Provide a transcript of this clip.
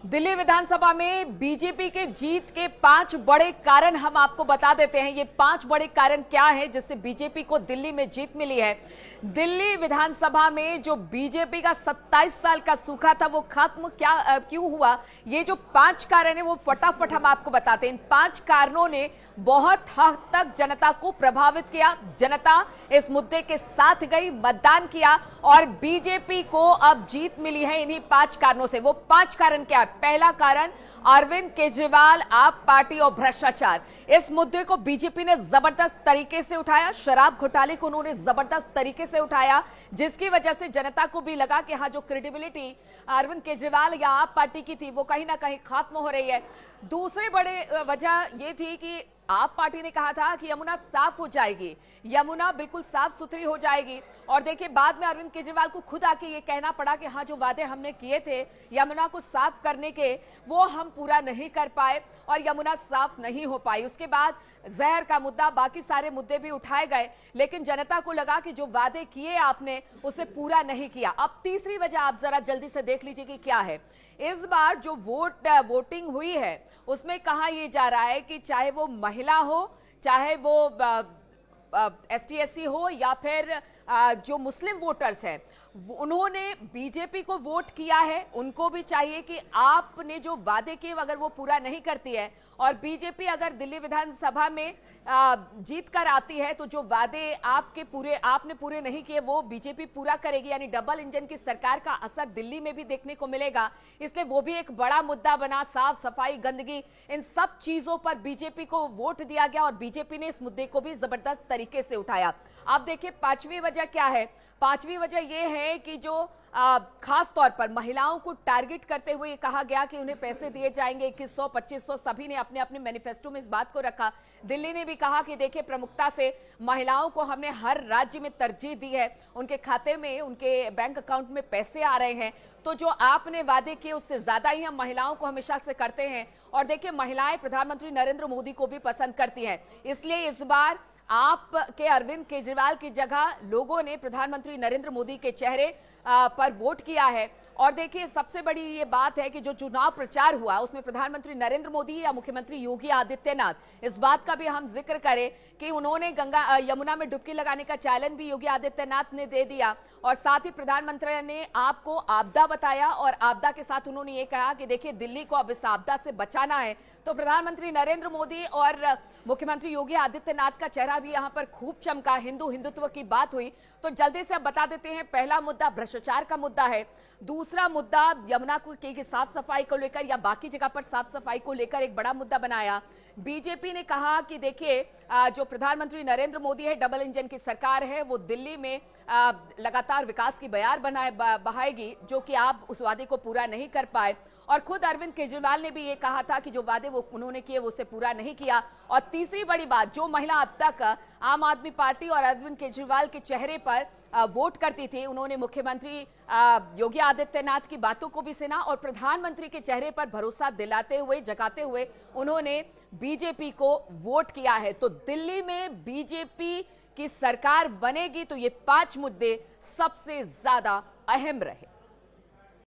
दिल्ली विधानसभा में बीजेपी के जीत के 5 बड़े कारण हम आपको बता देते हैं। ये 5 बड़े कारण क्या है जिससे बीजेपी को दिल्ली में जीत मिली है। दिल्ली विधानसभा में जो बीजेपी का 27 साल का सूखा था वो खत्म क्यों हुआ, ये जो 5 कारण है वो फटाफट हम आपको बताते हैं। इन 5 कारणों ने बहुत हद तक जनता को प्रभावित किया। जनता इस मुद्दे के साथ गई, मतदान किया और बीजेपी को अब जीत मिली है इन्हीं 5 कारणों से। वो 5 कारण क्या है? पहला कारण अरविंद केजरीवाल, आप पार्टी और भ्रष्टाचार। इस मुद्दे को बीजेपी ने जबरदस्त तरीके से उठाया। शराब घोटाले को उन्होंने जबरदस्त तरीके से उठाया, जिसकी वजह से जनता को भी लगा कि हाँ, जो क्रेडिबिलिटी अरविंद केजरीवाल या आप पार्टी की थी वो कहीं ना कहीं खत्म हो रही है। दूसरी बड़ी वजह यह थी कि आप पार्टी ने कहा था कि यमुना साफ हो जाएगी, यमुना बिल्कुल साफ सुथरी हो जाएगी। और देखिए, बाद में अरविंद केजरीवाल को खुद आके ये कहना पड़ा कि हाँ, जो वादे हमने किए थे यमुना को साफ करने के, वो हम पूरा नहीं कर पाए और यमुना साफ नहीं हो पाई। उसके बाद जहर का मुद्दा, बाकी सारे मुद्दे भी उठाए गए, लेकिन जनता को लगा कि जो वादे किए आपने उसे पूरा नहीं किया। अब तीसरी वजह आप जरा जल्दी से देख लीजिए कि क्या है। इस बार जो वोटिंग हुई है उसमें कहा यह जा रहा है कि चाहे वो महिला हो, चाहे वो ST/SC हो या फिर जो मुस्लिम वोटर्स हैं, उन्होंने बीजेपी को वोट किया है। उनको भी चाहिए कि आपने जो वादे किए अगर वो पूरा नहीं करती है और बीजेपी अगर दिल्ली विधानसभा में जीत कर आती है तो जो वादे आपने पूरे नहीं किए वो बीजेपी पूरा करेगी। यानी डबल इंजन की सरकार का असर दिल्ली में भी देखने को मिलेगा। इसलिए वो भी एक बड़ा मुद्दा बना। साफ सफाई, गंदगी, इन सब चीजों पर बीजेपी को वोट दिया गया और बीजेपी ने इस मुद्दे को भी जबरदस्त तरीके से उठाया। आप देखिए, पांचवी वजह क्या है? पांचवी वजह यह है कि जो खास तौर पर महिलाओं को टारगेट करते हुए कहा गया कि उन्हें पैसे दिए जाएंगे 2100, 2500। सभी ने अपने अपने मैनिफेस्टो में इस बात को रखा। दिल्ली ने भी कहा कि देखिए, प्रमुखता से महिलाओं को हमने हर राज्य में तरजीह दी है, उनके खाते में, उनके बैंक अकाउंट में पैसे आ रहे हैं। तो जो आपने वादे किए उससे ज्यादा ही हम महिलाओं को हमेशा से करते हैं। और देखिए, महिलाएं प्रधानमंत्री नरेंद्र मोदी को भी पसंद करती हैं। इसलिए इस बार आप के अरविंद केजरीवाल की जगह लोगों ने प्रधानमंत्री नरेंद्र मोदी के चेहरे पर वोट किया है। और देखिए, सबसे बड़ी ये बात है कि जो चुनाव प्रचार हुआ उसमें प्रधानमंत्री नरेंद्र मोदी या मुख्यमंत्री योगी आदित्यनाथ, इस बात का भी हम जिक्र करें कि उन्होंने यमुना में डुबकी लगाने का चैलेंज भी योगी आदित्यनाथ ने दे दिया। और साथ ही प्रधानमंत्री ने आपको आपदा बताया और आपदा के साथ उन्होंने ये कहा कि देखिए, दिल्ली को अब इस आपदा से बचाना है। तो प्रधानमंत्री नरेंद्र मोदी और मुख्यमंत्री योगी आदित्यनाथ का चेहरा भी यहां पर खूब चमका। हिंदुत्व की बात हुई। तो जल्दी से अब बता देते हैं, पहला मुद्दा भ्रष्टाचार का मुद्दा है। दूसरा मुद्दा यमुना की साफ सफाई को लेकर या बाकी जगह पर साफ सफाई को लेकर एक बड़ा मुद्दा बनाया। बीजेपी ने कहा कि देखिए, जो प्रधानमंत्री नरेंद्र मोदी है, डबल इंजन की सरकार है, वो दिल्ली में लगातार विकास की बयार बहाएगी, जो कि आप उस वादे को पूरा नहीं कर पाए। और खुद अरविंद केजरीवाल ने भी ये कहा था कि जो वादे वो उन्होंने किए वो उसे पूरा नहीं किया। और तीसरी बड़ी बात, जो महिला अब तक आम आदमी पार्टी और अरविंद केजरीवाल के चेहरे पर वोट करती थी, उन्होंने मुख्यमंत्री योगी आदित्यनाथ की बातों को भी सुना और प्रधानमंत्री के चेहरे पर भरोसा दिलाते हुए, जगाते हुए उन्होंने बीजेपी को वोट किया है। तो दिल्ली में बीजेपी की सरकार बनेगी तो ये 5 मुद्दे सबसे ज्यादा अहम रहे।